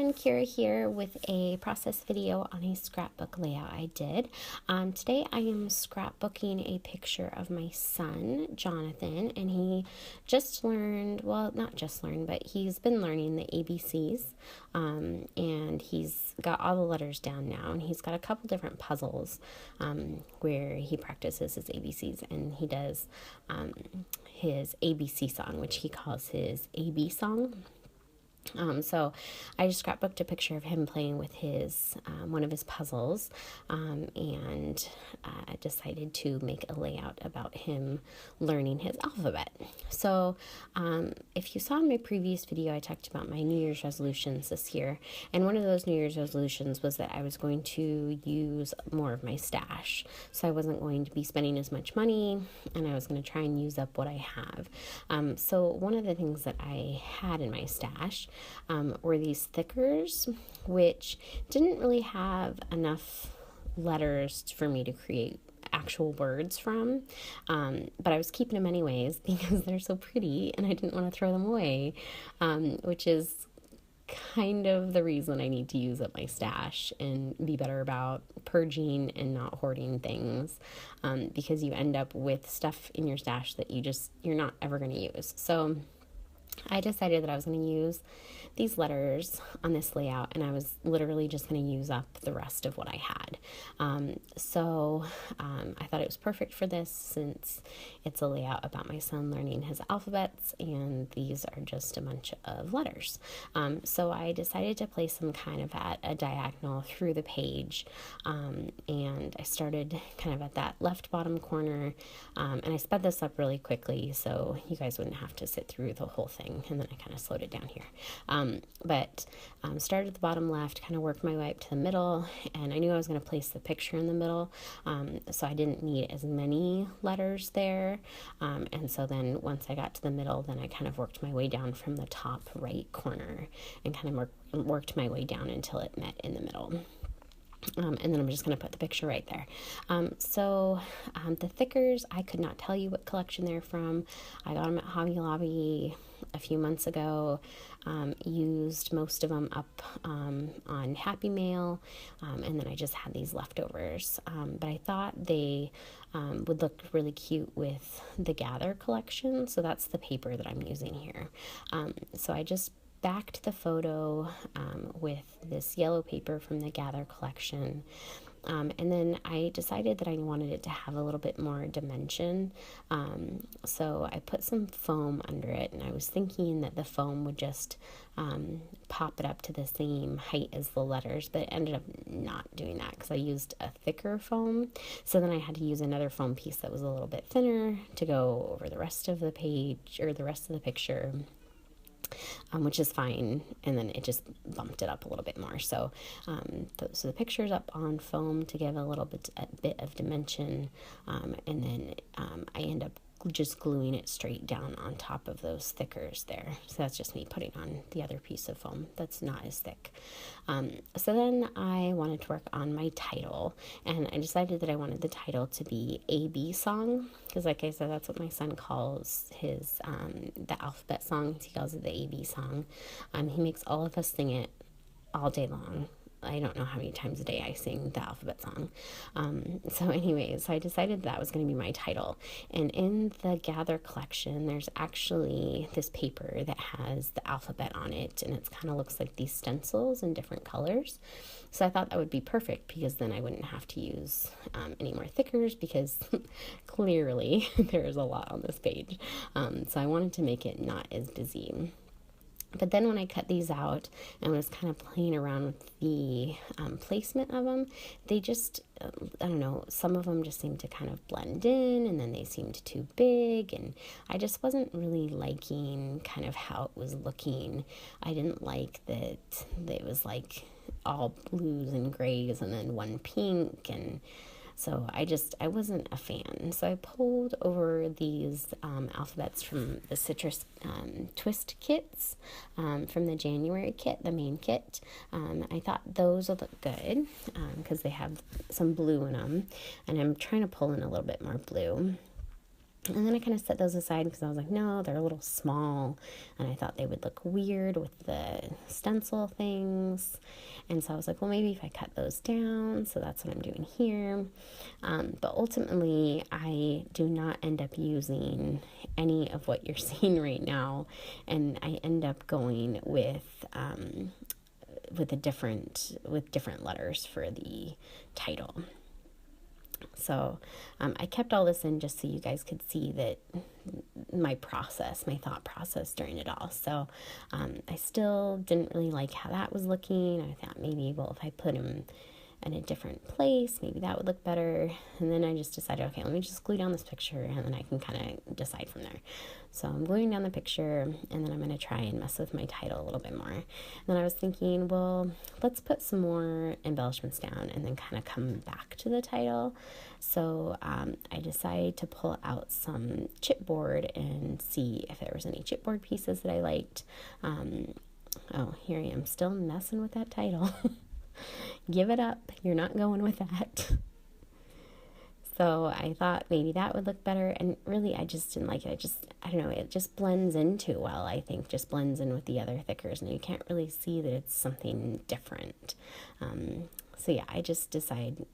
everyone, Kira here with a process video on a scrapbook layout I did. Today I am scrapbooking a picture of my son, Jonathan, and he just learned, well, not just learned, but he's been learning the ABCs, and he's got all the letters down now, and he's got a couple different puzzles where he practices his ABCs, and he does his ABC song, which he calls his AB song. So I just scrapbooked a picture of him playing with his one of his puzzles, and decided to make a layout about him learning his alphabet. So if you saw in my previous video, I talked about my New Year's resolutions this year, and one of those New Year's resolutions was that I was going to use more of my stash. So I wasn't going to be spending as much money, and I was going to try and use up what I have. So one of the things that I had in my stash were these thickers, which didn't really have enough letters for me to create actual words from, but I was keeping them anyways because they're so pretty and I didn't want to throw them away, which is kind of the reason I need to use up my stash and be better about purging and not hoarding things, because you end up with stuff in your stash that you're not ever going to use. So I decided that I was going to use these letters on this layout, and I was literally just going to use up the rest of what I had. So I thought it was perfect for this since it's a layout about my son learning his alphabets, and these are just a bunch of letters. So I decided to place them kind of at a diagonal through the page, and I started kind of at that left bottom corner, and I sped this up really quickly so you guys wouldn't have to sit through the whole thing, and then I kind of slowed it down here. But started at the bottom left, kind of worked my way up to the middle, and I knew I was going to place the picture in the middle, so I didn't need as many letters there, and so then once I got to the middle, then I kind of worked my way down from the top right corner and kind of worked my way down until it met in the middle. And then I'm just going to put the picture right there. So the thickers, I could not tell you what collection they're from. I got them at Hobby Lobby a few months ago. Used most of them up on Happy Mail, and then I just had these leftovers. But I thought they would look really cute with the Gather collection, so that's the paper that I'm using here. So I just backed the photo with this yellow paper from the Gather collection, and then I decided that I wanted it to have a little bit more dimension, so I put some foam under it, and I was thinking that the foam would just pop it up to the same height as the letters, but it ended up not doing that because I used a thicker foam. So then I had to use another foam piece that was a little bit thinner to go over the rest of the page, or the rest of the picture, which is fine, and then it just bumped it up a little bit more. So so the picture's up on foam to give a bit of dimension, and then I end up just gluing it straight down on top of those thickers there. So that's just me putting on the other piece of foam that's not as thick. So then I wanted to work on my title, and I decided that I wanted the title to be AB song, because like I said, that's what my son calls his the alphabet song. He calls it the AB song. He makes all of us sing it all day long. I don't know how many times a day I sing the alphabet song. So anyways, so I decided that was going to be my title. And in the Gather collection, there's actually this paper that has the alphabet on it, and it kind of looks like these stencils in different colors. So I thought that would be perfect, because then I wouldn't have to use any more thickers, because clearly there's a lot on this page. So I wanted to make it not as busy. But then when I cut these out and was kind of playing around with the placement of them, they just, I don't know, some of them just seemed to kind of blend in, and then they seemed too big, and I just wasn't really liking kind of how it was looking. I didn't like that it was like all blues and grays and then one pink, and so I wasn't a fan. So I pulled over these alphabets from the Citrus Twist kits, from the January kit, the main kit. I thought those would look good because they have some blue in them, and I'm trying to pull in a little bit more blue. And then I kind of set those aside because I was like, no, they're a little small. And I thought they would look weird with the stencil things. And so I was like, well, maybe if I cut those down. So that's what I'm doing here. But ultimately, I do not end up using any of what you're seeing right now. And I end up going with different letters for the title. So I kept all this in just so you guys could see that my thought process during it all. So I still didn't really like how that was looking. I thought maybe, well, if I put him in a different place, maybe that would look better. And then I just decided, okay, let me just glue down this picture and then I can kind of decide from there. So I'm gluing down the picture and then I'm going to try and mess with my title a little bit more. And then I was thinking, well, let's put some more embellishments down and then kind of come back to the title. So I decided to pull out some chipboard and see if there was any chipboard pieces that I liked. Oh, here I am still messing with that title. Give it up. You're not going with that. So I thought maybe that would look better. And really, I just didn't like it. I don't know, it just blends in too well, I think. Just blends in with the other thickers. And you can't really see that it's something different. So yeah, I just decided,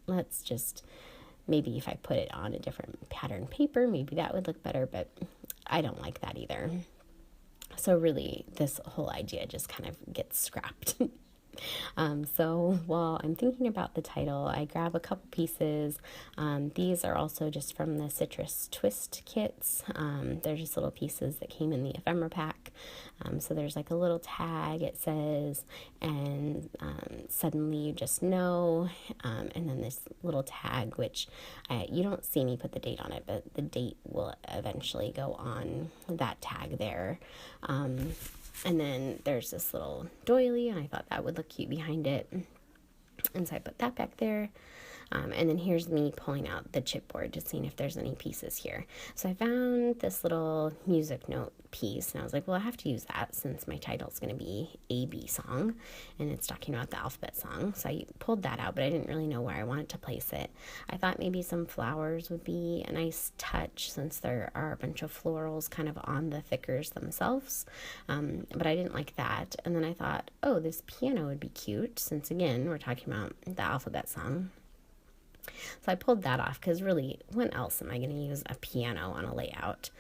maybe if I put it on a different pattern paper, maybe that would look better. But I don't like that either. So really, this whole idea just kind of gets scrapped. So while I'm thinking about the title, I grab a couple pieces. These are also just from the Citrus Twist kits. They're just little pieces that came in the ephemera pack. So there's like a little tag, it says, and suddenly you just know. And then this little tag, which you don't see me put the date on it, but the date will eventually go on that tag there. And then there's this little doily, and I thought that would look cute behind it. And so I put that back there. And then here's me pulling out the chipboard, just seeing if there's any pieces here. So I found this little music note piece, and I was like, well, I have to use that since my title is going to be A-B song, and it's talking about the alphabet song. So I pulled that out, but I didn't really know where I wanted to place it. I thought maybe some flowers would be a nice touch since there are a bunch of florals kind of on the thickers themselves, but I didn't like that. And then I thought, oh, this piano would be cute since, again, we're talking about the alphabet song. So I pulled that off because really, when else am I going to use a piano on a layout?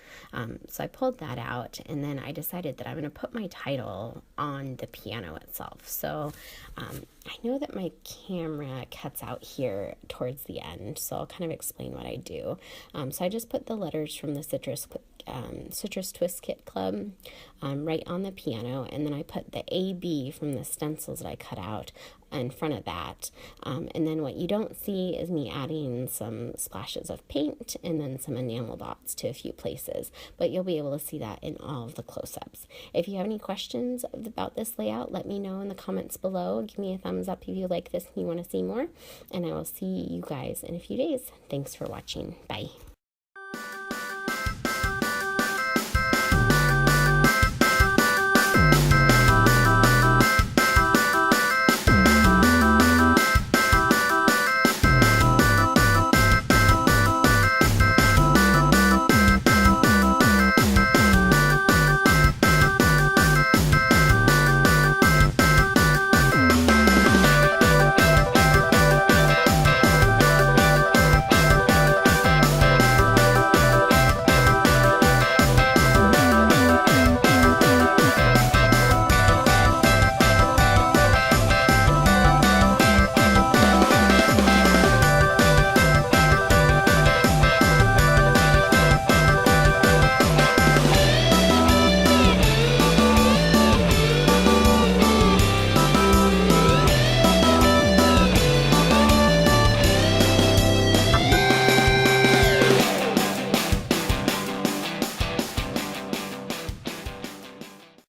So I pulled that out, and then I decided that I'm going to put my title on the piano itself. So I know that my camera cuts out here towards the end, so I'll kind of explain what I do. So I just put the letters from the Citrus Twist Kit Club right on the piano, and then I put the A-B from the stencils that I cut out in front of that. And then what you don't see is me adding some splashes of paint and then some enamel dots to a few places, but you'll be able to see that in all of the close-ups. If you have any questions about this layout, let me know in the comments below. Give me a thumbs up if you like this and you want to see more, and I will see you guys in a few days. Thanks for watching. Bye.